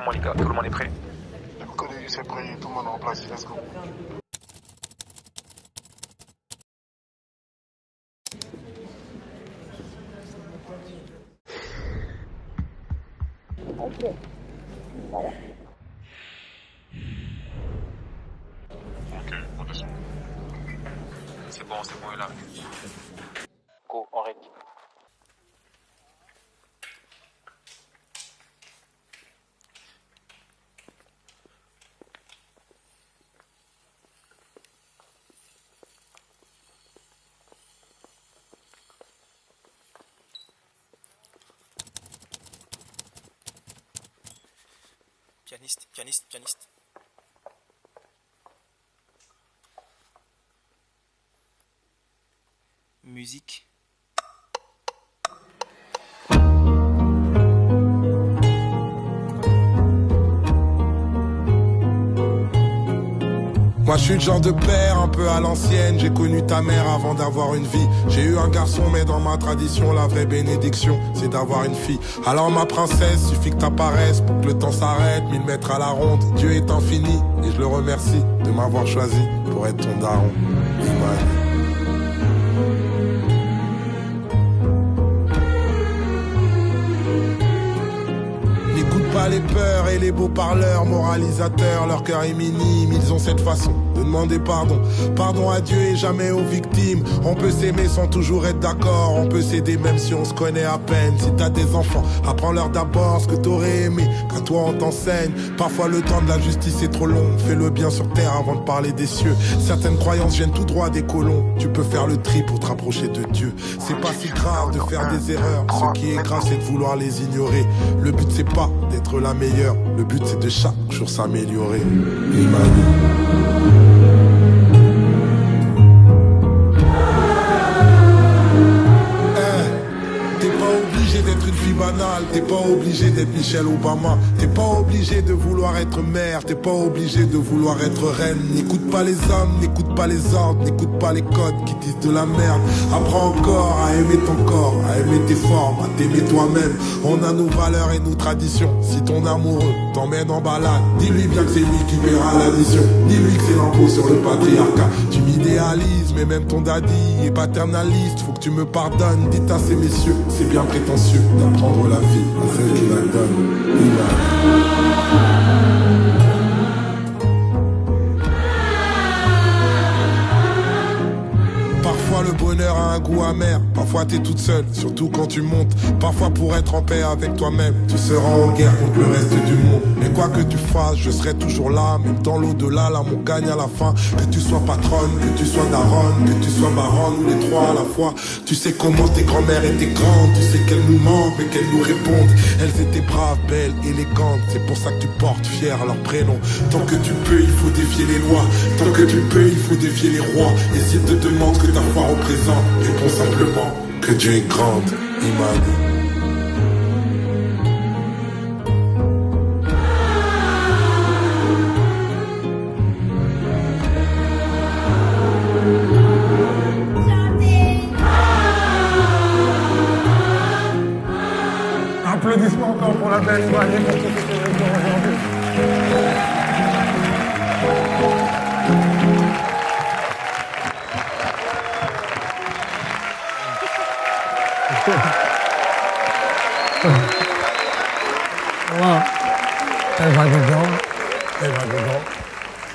comment les gars? Tout le monde est prêt? Le collègue c'est prêt, tout le monde en place, let's go. Ok, voilà. Ok, on descend. C'est bon, il arrive. Go, on règle. Pianiste. Musique. Moi je suis le genre de père un peu à l'ancienne. J'ai connu ta mère avant d'avoir une vie. J'ai eu un garçon mais dans ma tradition la vraie bénédiction c'est d'avoir une fille. Alors ma princesse, suffit que t'apparaisses pour que le temps s'arrête. 1000 mètres à la ronde, Dieu est infini. Et je le remercie de m'avoir choisi pour être ton daron. Imani. N'écoute pas les peurs et les beaux parleurs moralisateurs, leur cœur est minime, ils ont cette façon de demander pardon. Pardon à Dieu et jamais aux victimes. On peut s'aimer sans toujours être d'accord, on peut s'aider même si on se connaît à peine. Si t'as des enfants, apprends-leur d'abord ce que t'aurais aimé, qu'à toi on t'enseigne. Parfois le temps de la justice est trop long, fais le bien sur terre avant de parler des cieux. Certaines croyances viennent tout droit des colons, tu peux faire le tri pour te rapprocher de Dieu. C'est pas si grave de faire des erreurs, ce qui est grave c'est de vouloir les ignorer. Le but c'est pas d'être la meilleure, le but c'est de chaque jour s'améliorer. Imani. T'es pas obligé d'être une fille banale, t'es pas obligé d'être Michelle Obama, t'es pas obligé de vouloir être mère, t'es pas obligé de vouloir être reine. N'écoute pas les hommes, n'écoute pas les ordres, n'écoute pas les codes qui disent de la merde. Apprends encore à aimer ton corps, à aimer tes formes, à t'aimer toi-même. On a nos valeurs et nos traditions. Si ton amoureux t'emmène en balade, dis-lui bien que c'est lui qui verra l'addition. Dis-lui que c'est l'impôt sur le patriarcat. Tu m'idéalises, mais même ton daddy est paternaliste. Faut que tu me pardonnes, dites à ces messieurs, c'est bien prétentieux d'apprendre la vie à celle qui la donne. Parfois le bonheur a un goût amer, parfois t'es toute seule, surtout quand tu montes. Parfois pour être en paix avec toi-même, tu seras en guerre contre le reste du monde. Mais quoi que tu fasses, je serai toujours là, même dans l'au-delà, l'amour gagne à la fin. Que tu sois patronne, que tu sois daronne, que tu sois baronne, ou les trois à la fois. Tu sais comment tes grand-mères étaient grandes, tu sais qu'elles nous mentent, mais qu'elles nous répondent. Elles étaient braves, belles, élégantes, c'est pour ça que tu portes fier leur prénom. Tant que tu peux, il faut défier les lois. Tant que tu peux, il faut défier les rois. Et s'ils te demandent ce que ta foi représente, réponds simplement que Dieu est grande, Imani. Applaudissements encore pour la belle Imani pour tout ce qu'elle a fait aujourd'hui. Wow. Elle va dedans. Elle va dedans.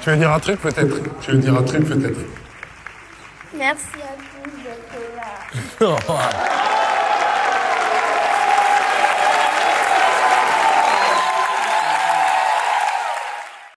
Tu veux dire un truc peut-être? Tu veux dire un truc peut-être? Merci à tous d'être là.